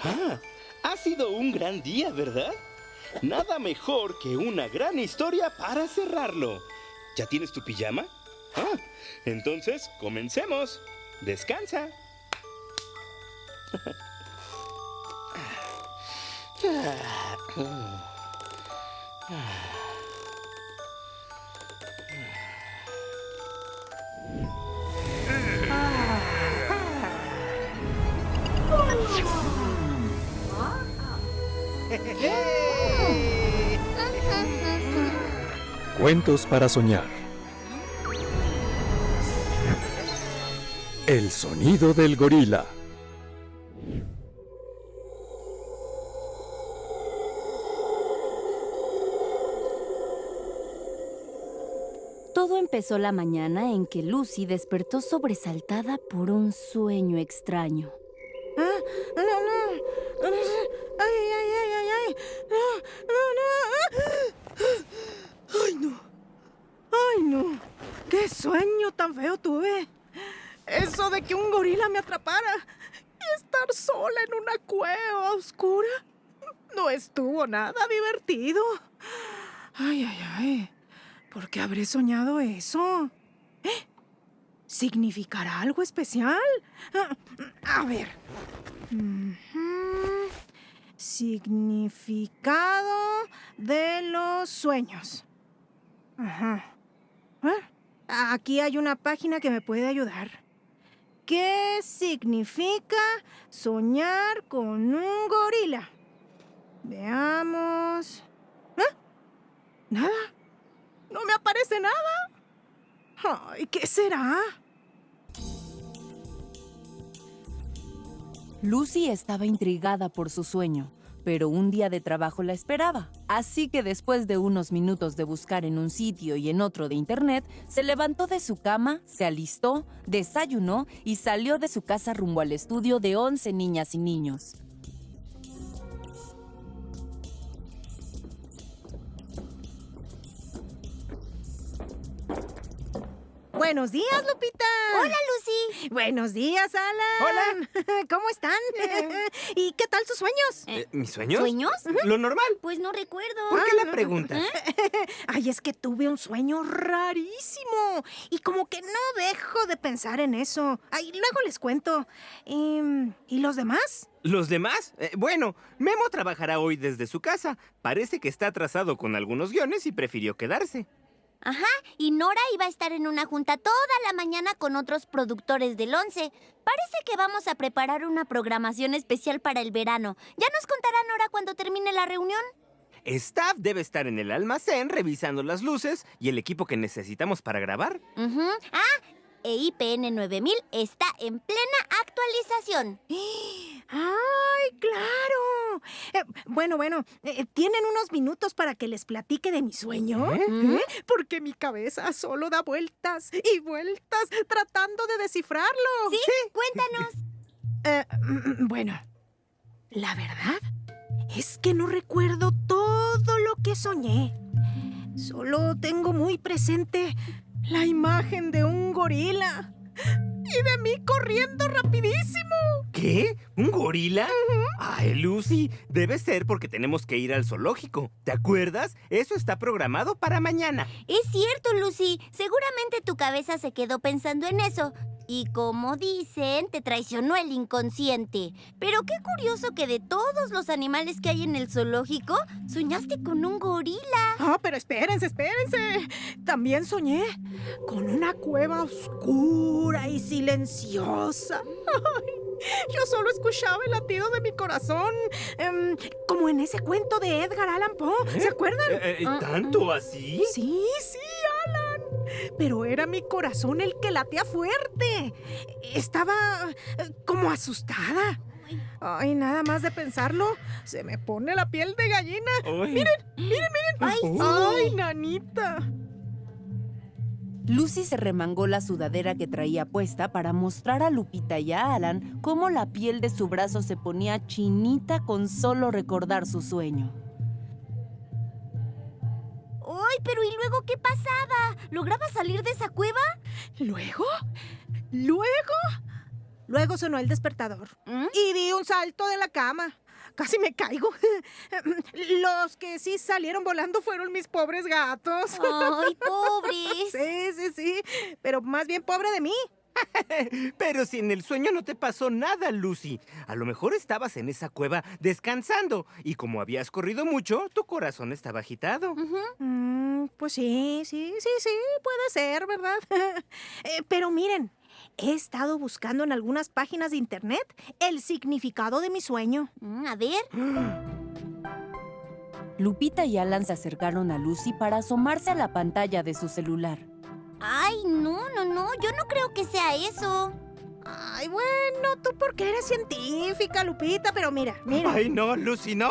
Ah, ha sido un gran día, ¿verdad? Nada mejor que una gran historia para cerrarlo. ¿Ya tienes tu pijama? Ah, entonces comencemos. Descansa. Cuentos para soñar. El sonido del gorila. Todo empezó la mañana en que Lucy despertó sobresaltada por un sueño extraño. ¡Ah! ¡No, no! ¡Ay, ay, ay, ay, ay! ¡No, no, no! ¡Ay, no! ¡Ay, no! ¡Qué sueño tan feo tuve! Eso de que un gorila me atrapara y estar sola en una cueva oscura no estuvo nada divertido. ¡Ay, ay, ay! ¿Por qué habré soñado eso? ¿Significará algo especial? A ver. Significado de los sueños. Ajá. Aquí hay una página que me puede ayudar. ¿Qué significa soñar con un gorila? Veamos. Nada. No me aparece nada. Ay, ¿qué será? Lucy estaba intrigada por su sueño, pero un día de trabajo la esperaba. Así que después de unos minutos de buscar en un sitio y en otro de internet, se levantó de su cama, se alistó, desayunó y salió de su casa rumbo al estudio de 11 niñas y niños. Buenos días, Lupita. Hola, Lucy. Buenos días, Alan. Hola. ¿Cómo están? ¿Y qué tal sus sueños? ¿Mis sueños? ¿Sueños? Lo normal. Pues no recuerdo. ¿Por qué la pregunta? Ay, es que tuve un sueño rarísimo. Y como que no dejo de pensar en eso. Ay, luego les cuento. ¿Y los demás? ¿Los demás? Bueno, Memo trabajará hoy desde su casa. Parece que está atrasado con algunos guiones y prefirió quedarse. Ajá, y Nora iba a estar en una junta toda la mañana con otros productores del 11. Parece que vamos a preparar una programación especial para el verano. Ya nos contará Nora cuando termine la reunión. Staff debe estar en el almacén revisando las luces y el equipo que necesitamos para grabar. E IPN 9000 está en plena actualización. ¡Ay, claro! Bueno, ¿tienen unos minutos para que les platique de mi sueño? Porque mi cabeza solo da vueltas y vueltas tratando de descifrarlo. ¿Sí? Cuéntanos. Bueno, la verdad es que no recuerdo todo lo que soñé. Solo tengo muy presente la imagen de un gorila y de mí corriendo rapidísimo. ¿Qué? ¿Un gorila? Ay, Lucy, debe ser porque tenemos que ir al zoológico. ¿Te acuerdas? Eso está programado para mañana. Es cierto, Lucy. Seguramente tu cabeza se quedó pensando en eso. Y como dicen, te traicionó el inconsciente. Pero qué curioso que de todos los animales que hay en el zoológico, soñaste con un gorila. Pero espérense. También soñé con una cueva oscura y silenciosa. Yo solo escuchaba el latido de mi corazón, como en ese cuento de Edgar Allan Poe. ¿Se acuerdan? ¿Tanto así? Sí, Alan. Pero era mi corazón el que latía fuerte. Estaba como asustada. Ay, nada más de pensarlo, se me pone la piel de gallina. Ay. Miren. Ay, sí. Ay, nanita. Lucy se remangó la sudadera que traía puesta para mostrar a Lupita y a Alan cómo la piel de su brazo se ponía chinita con solo recordar su sueño. ¡Ay, pero ¿y luego qué pasaba? ¿Lograba salir de esa cueva? ¿Luego? Luego sonó el despertador. Y di un salto de la cama. Casi me caigo. Los que sí salieron volando fueron mis pobres gatos. ¡Ay, pobres! Sí. Pero más bien pobre de mí. Pero si en el sueño no te pasó nada, Lucy. A lo mejor estabas en esa cueva descansando y como habías corrido mucho, tu corazón estaba agitado. Pues sí, puede ser, ¿verdad? Pero miren, he estado buscando en algunas páginas de internet el significado de mi sueño. A ver. Lupita y Alan se acercaron a Lucy para asomarse a la pantalla de su celular. Ay, no, yo no creo que sea eso. Ay, bueno, tú porque eres científica, Lupita, pero mira. Ay, no, Lucy, no.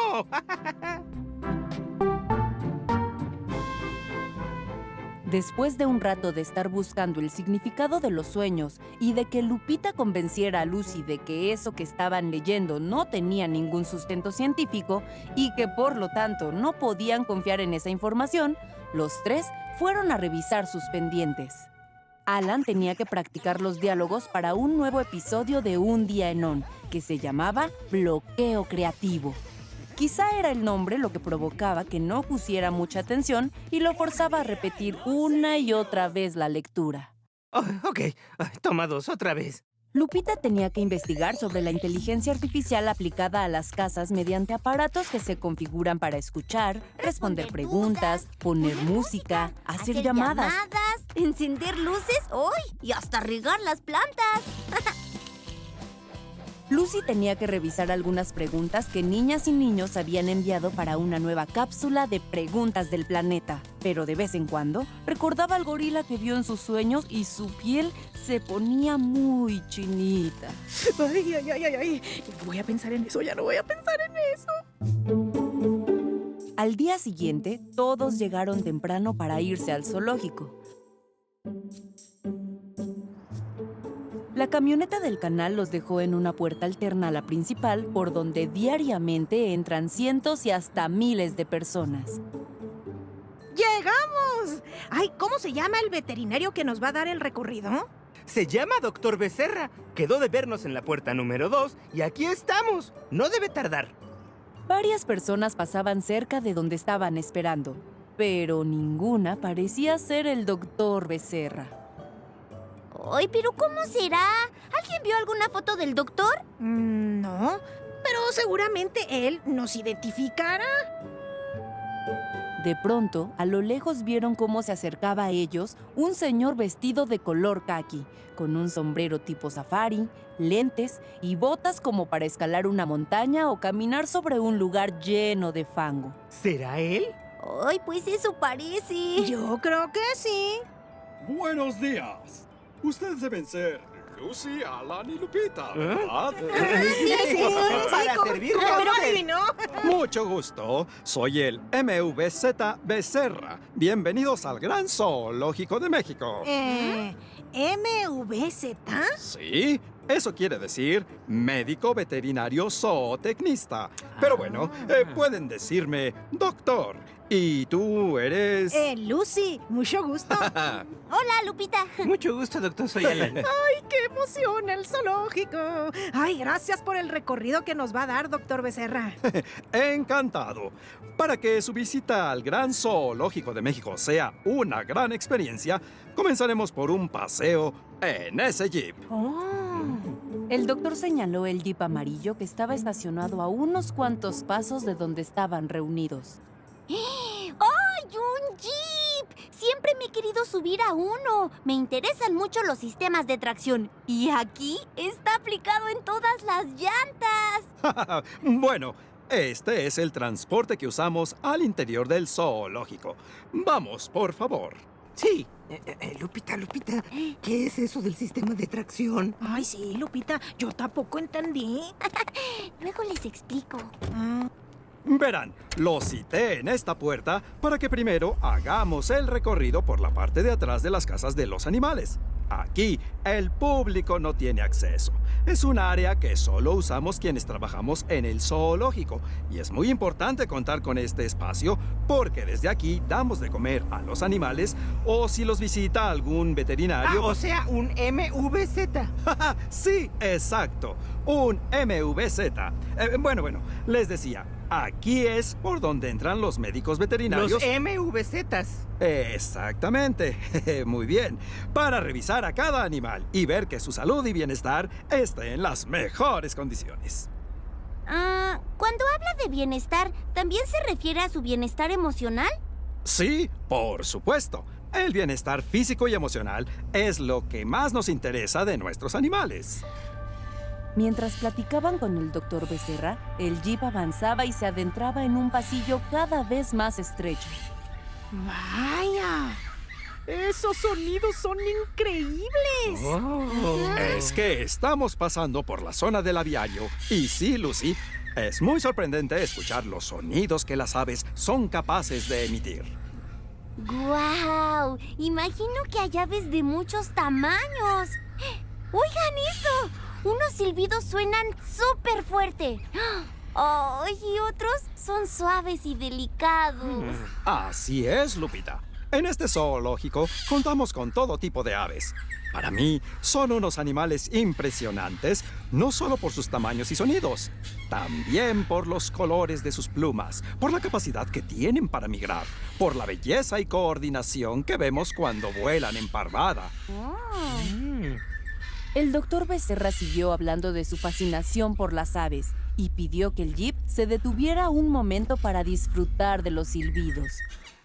Después de un rato de estar buscando el significado de los sueños y de que Lupita convenciera a Lucy de que eso que estaban leyendo no tenía ningún sustento científico y que por lo tanto no podían confiar en esa información, los tres fueron a revisar sus pendientes. Alan tenía que practicar los diálogos para un nuevo episodio de Un Día en On, que se llamaba Bloqueo Creativo. Quizá era el nombre lo que provocaba que no pusiera mucha atención y lo forzaba a repetir una y otra vez la lectura. Ok, toma dos, otra vez. Lupita tenía que investigar sobre la inteligencia artificial aplicada a las casas mediante aparatos que se configuran para escuchar, responder preguntas, poner música, hacer llamadas, encender luces, y hasta regar las plantas. Lucy tenía que revisar algunas preguntas que niñas y niños habían enviado para una nueva cápsula de preguntas del planeta. Pero de vez en cuando recordaba al gorila que vio en sus sueños y su piel se ponía muy chinita. Ay. Ya no voy a pensar en eso. Al día siguiente, todos llegaron temprano para irse al zoológico. La camioneta del canal los dejó en una puerta alterna a la principal, por donde diariamente entran cientos y hasta miles de personas. ¡Llegamos! Ay, ¿cómo se llama el veterinario que nos va a dar el recorrido? Se llama Dr. Becerra. Quedó de vernos en la puerta número 2 y aquí estamos. No debe tardar. Varias personas pasaban cerca de donde estaban esperando, pero ninguna parecía ser el Dr. Becerra. Ay, pero ¿cómo será? ¿Alguien vio alguna foto del doctor? No, pero seguramente él nos identificará. De pronto, a lo lejos vieron cómo se acercaba a ellos un señor vestido de color caqui, con un sombrero tipo safari, lentes y botas como para escalar una montaña o caminar sobre un lugar lleno de fango. ¿Será él? Ay, pues eso parece. Yo creo que sí. Buenos días. Ustedes deben ser Lucy, Alan y Lupita, ¿verdad? Sí, Para ¿cómo? servirle ¿Cómo a lo usted. adivinó? Mucho gusto, soy el MVZ Becerra. Bienvenidos al Gran Zoológico de México. ¿MVZ? Sí, eso quiere decir médico veterinario zootecnista. Pero bueno, pueden decirme doctor. ¿Y tú eres...? Lucy, mucho gusto. Hola, Lupita. Mucho gusto, doctor. Soy Alan. ¡Ay, qué emoción el zoológico! Ay, gracias por el recorrido que nos va a dar, doctor Becerra. Encantado. Para que su visita al Gran Zoológico de México sea una gran experiencia, comenzaremos por un paseo en ese jeep. El doctor señaló el jeep amarillo que estaba estacionado a unos cuantos pasos de donde estaban reunidos. ¡Ay, un jeep! Siempre me he querido subir a uno. Me interesan mucho los sistemas de tracción. Y aquí está aplicado en todas las llantas. Bueno, este es el transporte que usamos al interior del zoológico. Vamos, por favor. Sí. Lupita, ¿qué es eso del sistema de tracción? Ay, sí, Lupita, yo tampoco entendí. Luego les explico. Verán, los cité en esta puerta para que primero hagamos el recorrido por la parte de atrás de las casas de los animales. Aquí, el público no tiene acceso. es un área que solo usamos quienes trabajamos en el zoológico. Y es muy importante contar con este espacio porque desde aquí damos de comer a los animales o si los visita algún veterinario. O sea, un MVZ. Sí, exacto. Un MVZ. Bueno, les decía, aquí es por donde entran los médicos veterinarios. Los MVZs. Exactamente. Muy bien. Para revisar a cada animal y ver que su salud y bienestar esté en las mejores condiciones. Cuando habla de bienestar, ¿también se refiere a su bienestar emocional? Sí, por supuesto. El bienestar físico y emocional es lo que más nos interesa de nuestros animales. Mientras platicaban con el doctor Becerra, el jeep avanzaba y se adentraba en un pasillo cada vez más estrecho. ¡Vaya! ¡Esos sonidos son increíbles! Es que estamos pasando por la zona del aviario. Y sí, Lucy, es muy sorprendente escuchar los sonidos que las aves son capaces de emitir. ¡Guau! Imagino que hay aves de muchos tamaños. ¡Oigan eso! Unos silbidos suenan súper fuerte. Y otros son suaves y delicados. Así es, Lupita. En este zoológico contamos con todo tipo de aves. Para mí, son unos animales impresionantes, no solo por sus tamaños y sonidos, también por los colores de sus plumas, por la capacidad que tienen para migrar, por la belleza y coordinación que vemos cuando vuelan en parvada. El doctor Becerra siguió hablando de su fascinación por las aves y pidió que el jeep se detuviera un momento para disfrutar de los silbidos.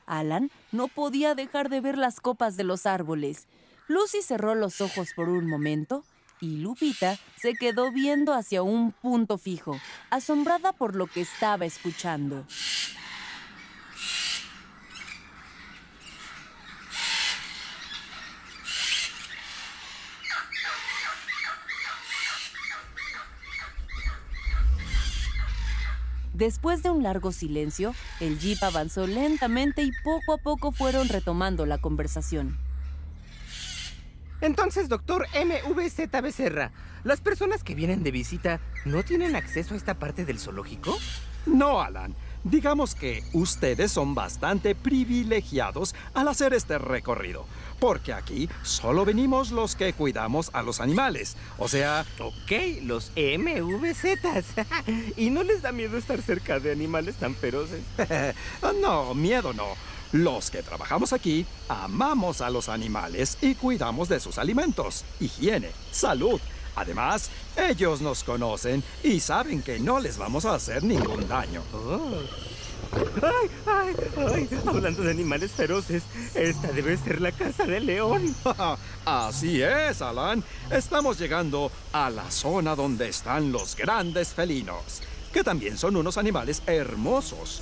Alan no podía dejar de ver las copas de los árboles. Lucy cerró los ojos por un momento y Lupita se quedó viendo hacia un punto fijo, asombrada por lo que estaba escuchando. Después de un largo silencio, el jeep avanzó lentamente y poco a poco fueron retomando la conversación. Entonces, doctor MVZ Becerra, ¿las personas que vienen de visita no tienen acceso a esta parte del zoológico? No, Alan. Digamos que ustedes son bastante privilegiados al hacer este recorrido, porque aquí solo venimos los que cuidamos a los animales. O sea... Ok, los MVZs. ¿Y no les da miedo estar cerca de animales tan feroces? No, miedo no. Los que trabajamos aquí amamos a los animales y cuidamos de sus alimentos, higiene, salud. Además, ellos nos conocen y saben que no les vamos a hacer ningún daño. ¡Ay! Hablando de animales feroces, esta debe ser la casa del león. Así es, Alan. Estamos llegando a la zona donde están los grandes felinos, que también son unos animales hermosos.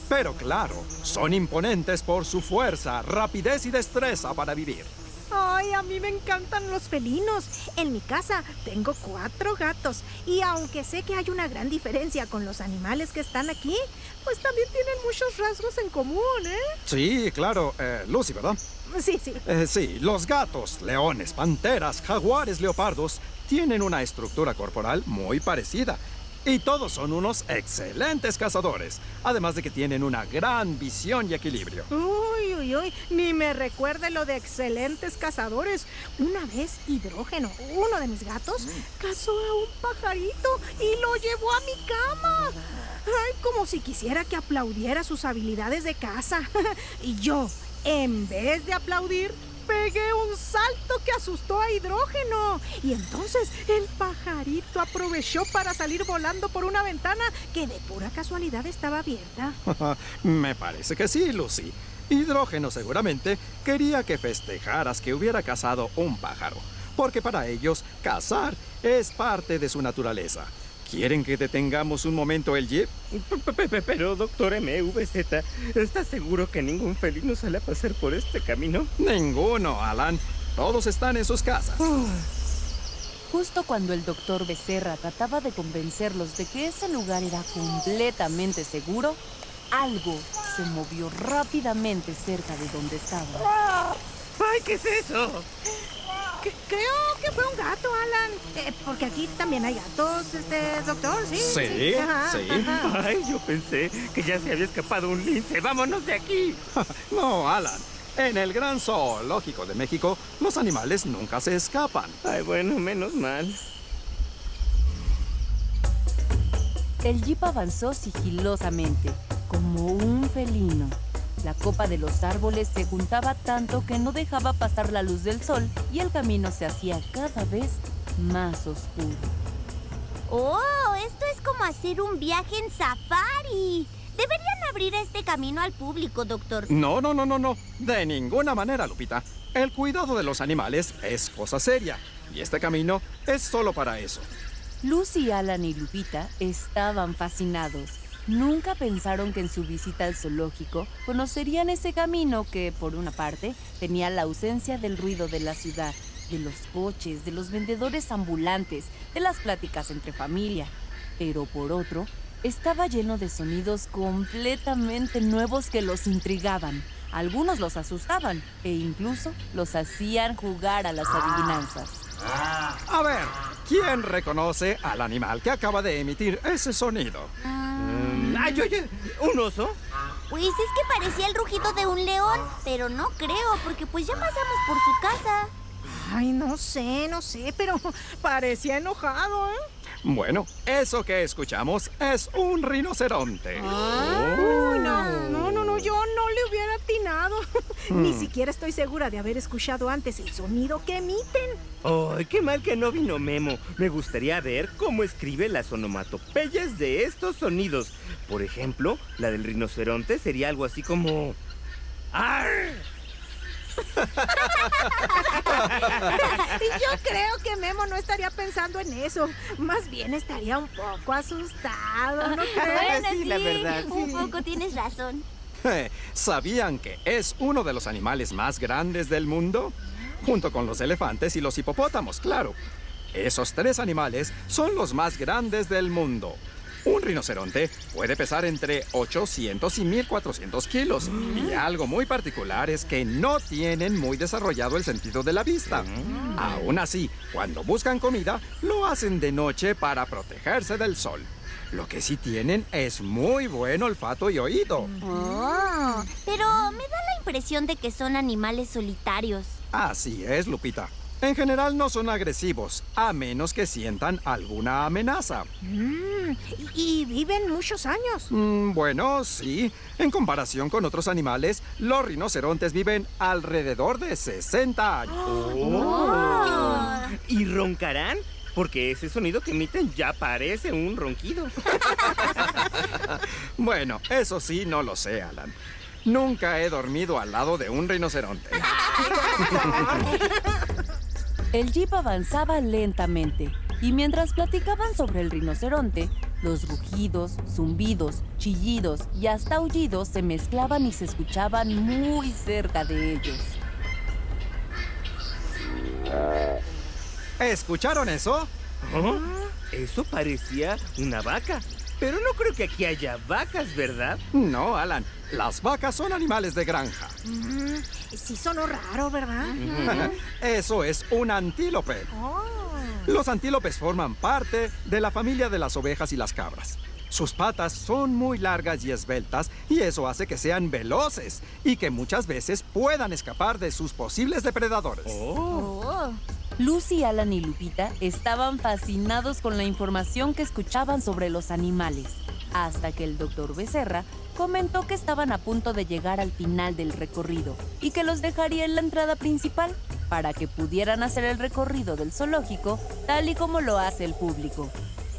Pero claro, son imponentes por su fuerza, rapidez y destreza para vivir. ¡Ay, a mí me encantan los felinos! En mi casa tengo 4 gatos y aunque sé que hay una gran diferencia con los animales que están aquí, pues también tienen muchos rasgos en común, ¿eh? Sí, claro. Lucy, ¿verdad? Sí. Sí, los gatos, leones, panteras, jaguares, leopardos tienen una estructura corporal muy parecida. Y todos son unos excelentes cazadores, además de que tienen una gran visión y equilibrio. Uy, ni me recuerde lo de excelentes cazadores. Una vez Hidrógeno, uno de mis gatos, cazó a un pajarito y lo llevó a mi cama. Ay, como si quisiera que aplaudiera sus habilidades de caza. Y yo, en vez de aplaudir, pegué un salto que asustó a Hidrógeno. Y entonces el pajarito aprovechó para salir volando por una ventana que de pura casualidad estaba abierta. Me parece que sí, Lucy. Hidrógeno seguramente quería que festejaras que hubiera cazado un pájaro, porque para ellos cazar es parte de su naturaleza. ¿Quieren que detengamos un momento el jeep? Pero, doctor MVZ, ¿estás seguro que ningún felino sale a pasar por este camino? Ninguno, Alan. Todos están en sus casas. Justo cuando el doctor Becerra trataba de convencerlos de que ese lugar era completamente seguro, algo se movió rápidamente cerca de donde estaban. ¡Ay, qué es eso! Creo que fue un gato, Alan. Porque aquí también hay gatos, doctor, ¿sí? Sí, Ajá, sí. ajá. Ay, yo pensé que ya se había escapado un lince. ¡Vámonos de aquí! No, Alan. En el Gran Zoológico de México, los animales nunca se escapan. Ay, bueno, menos mal. El jeep avanzó sigilosamente, como un felino. La copa de los árboles se juntaba tanto que no dejaba pasar la luz del sol y el camino se hacía cada vez más oscuro. ¡Oh! Esto es como hacer un viaje en safari. Deberían abrir este camino al público, doctor. No, no, no, no, no. De ninguna manera, Lupita. El cuidado de los animales es cosa seria. Y este camino es solo para eso. Lucy, Alan y Lupita estaban fascinados. Nunca pensaron que en su visita al zoológico conocerían ese camino que, por una parte, tenía la ausencia del ruido de la ciudad, de los coches, de los vendedores ambulantes, de las pláticas entre familia. Pero por otro, estaba lleno de sonidos completamente nuevos que los intrigaban. Algunos los asustaban e incluso los hacían jugar a las adivinanzas. A ver, ¿quién reconoce al animal que acaba de emitir ese sonido? ¡Ay, oye! ¿Un oso? Pues es que parecía el rugido de un león, pero no creo, porque pues ya pasamos por su casa. Ay, no sé, pero parecía enojado, ¿eh? Bueno, eso que escuchamos es un rinoceronte. Uy, no, yo no le hubiera atinado. Ni siquiera estoy segura de haber escuchado antes el sonido que emiten. ¡Ay, qué mal que no vino Memo! Me gustaría ver cómo escribe las onomatopeyas de estos sonidos. Por ejemplo, la del rinoceronte sería algo así como... ¡Arr! Y yo creo que Memo no estaría pensando en eso. Más bien estaría un poco asustado, ¿no crees? Bueno, sí, la verdad, un sí. poco tienes razón. ¿Sabían que es uno de los animales más grandes del mundo? Junto con los elefantes y los hipopótamos, claro. Esos tres animales son los más grandes del mundo. Un rinoceronte puede pesar entre 800 y 1400 kilos. Y algo muy particular es que no tienen muy desarrollado el sentido de la vista. Aún así, cuando buscan comida, lo hacen de noche para protegerse del sol. Lo que sí tienen es muy buen olfato y oído. Oh, pero me da la impresión de que son animales solitarios. Así es, Lupita. En general no son agresivos, a menos que sientan alguna amenaza. Y viven muchos años. Bueno, sí. En comparación con otros animales, los rinocerontes viven alrededor de 60 años. Oh. ¿Y roncarán? Porque ese sonido que emiten ya parece un ronquido. Bueno, eso sí, no lo sé, Alan. Nunca he dormido al lado de un rinoceronte. El jeep avanzaba lentamente y mientras platicaban sobre el rinoceronte, los rugidos, zumbidos, chillidos y hasta aullidos se mezclaban y se escuchaban muy cerca de ellos. ¿Escucharon eso? ¿Oh? Eso parecía una vaca. Pero no creo que aquí haya vacas, ¿verdad? No, Alan. Las vacas son animales de granja. Sí sonó raro, ¿verdad? Eso es un antílope. Oh. Los antílopes forman parte de la familia de las ovejas y las cabras. Sus patas son muy largas y esbeltas y eso hace que sean veloces y que muchas veces puedan escapar de sus posibles depredadores. Oh. Lucy, Alan y Lupita estaban fascinados con la información que escuchaban sobre los animales, hasta que el doctor Becerra comentó que estaban a punto de llegar al final del recorrido y que los dejaría en la entrada principal para que pudieran hacer el recorrido del zoológico tal y como lo hace el público.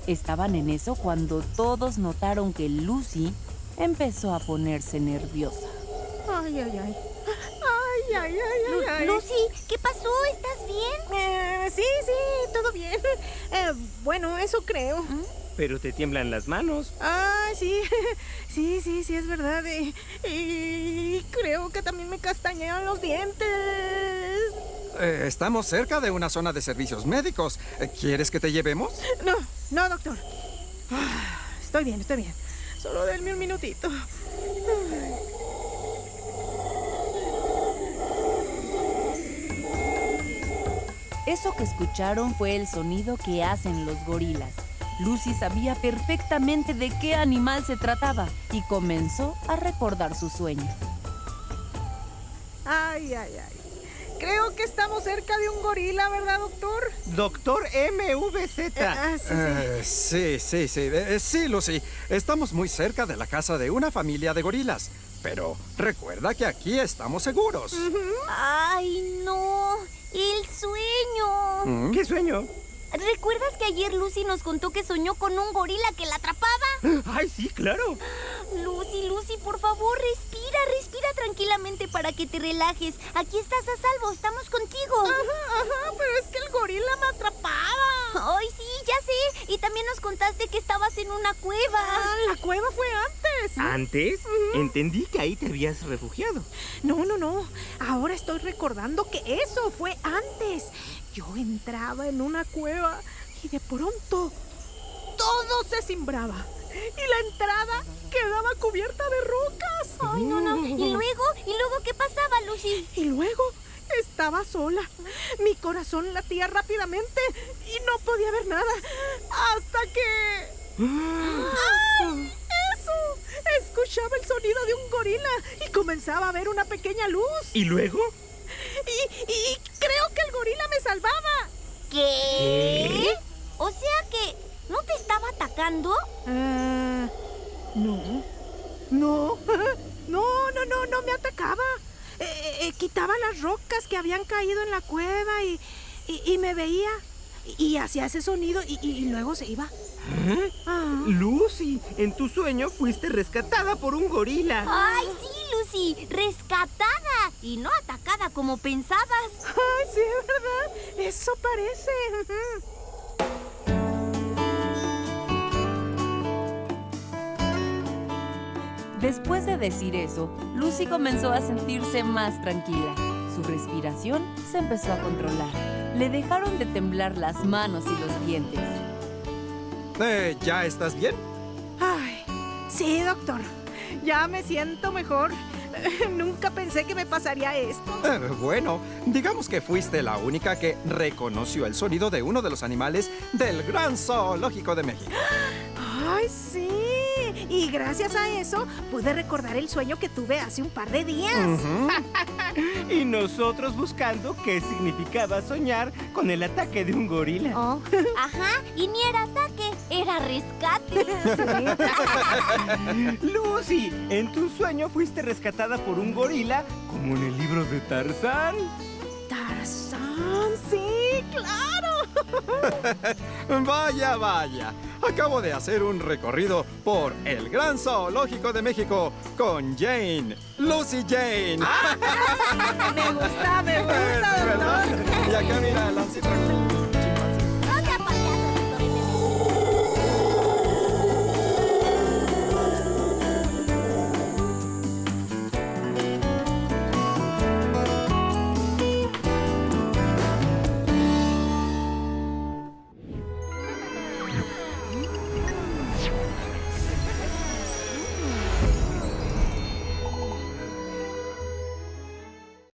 Estaban en eso cuando todos notaron que Lucy empezó a ponerse nerviosa. Ay, ay, ay. Ay, ay, ay, ay, ay. Lucy, ¿qué pasó? ¿Estás bien? Sí, todo bien. Bueno, eso creo. Pero te tiemblan las manos. Ah, sí. Sí, es verdad. Y creo que también me castañean los dientes. Estamos cerca de una zona de servicios médicos. ¿Quieres que te llevemos? No, doctor. Estoy bien. Solo denme un minutito. Eso que escucharon fue el sonido que hacen los gorilas. Lucy sabía perfectamente de qué animal se trataba y comenzó a recordar su sueño. Ay. Creo que estamos cerca de un gorila, ¿verdad, doctor? Doctor MVZ. Sí. Sí, Lucy. Estamos muy cerca de la casa de una familia de gorilas. Pero recuerda que aquí estamos seguros. ¡Ay, no! ¡El sueño! ¿Qué sueño? ¿Recuerdas que ayer Lucy nos contó que soñó con un gorila que la atrapaba? Ay, sí, claro. Lucy, por favor, respira tranquilamente para que te relajes. Aquí estás a salvo, estamos contigo. Ajá, pero es que el gorila me atrapaba. Ay, sí, ya sé. Y también nos contaste que estabas en una cueva. La cueva fue antes. ¿Antes? Entendí que ahí te habías refugiado. No. Ahora estoy recordando que eso fue antes. Yo entraba en una cueva y de pronto todo se cimbraba. Y la entrada quedaba cubierta de rocas. Ay, no. ¿Y luego qué pasaba, Lucy? Y luego estaba sola. Mi corazón latía rápidamente y no podía ver nada. Hasta que... ¡Ay! ¡Eso! Escuchaba el sonido de un gorila y comenzaba a ver una pequeña luz. ¿Y luego? Y creo que el gorila me salvaba. ¿Qué? O sea que... ¿no te estaba atacando? No. No me atacaba. Quitaba las rocas que habían caído en la cueva y me veía. Y hacía ese sonido y luego se iba. Lucy, en tu sueño fuiste rescatada por un gorila. ¡Ay, sí, Lucy! ¡Rescatada! Y no atacada como pensabas. Ay, sí, ¿verdad? Eso parece. Después de decir eso, Lucy comenzó a sentirse más tranquila. Su respiración se empezó a controlar. Le dejaron de temblar las manos y los dientes. ¿Ya estás bien? Ay, sí, doctor. Ya me siento mejor. Nunca pensé que me pasaría esto. Bueno, digamos que fuiste la única que reconoció el sonido de uno de los animales del Gran Zoológico de México. Ay, sí. Y gracias a eso pude recordar el sueño que tuve hace un par de días. Y nosotros buscando qué significaba soñar con el ataque de un gorila. Oh. Ajá, y ni era ataque, era rescate. Lucy, en tu sueño fuiste rescatada por un gorila, como en el libro de Tarzán. Tarzán, sí, claro. Vaya. Acabo de hacer un recorrido por el Gran Zoológico de México con Jane, Lucy Jane. Me gusta, doctor. Y acá mira, Lancito.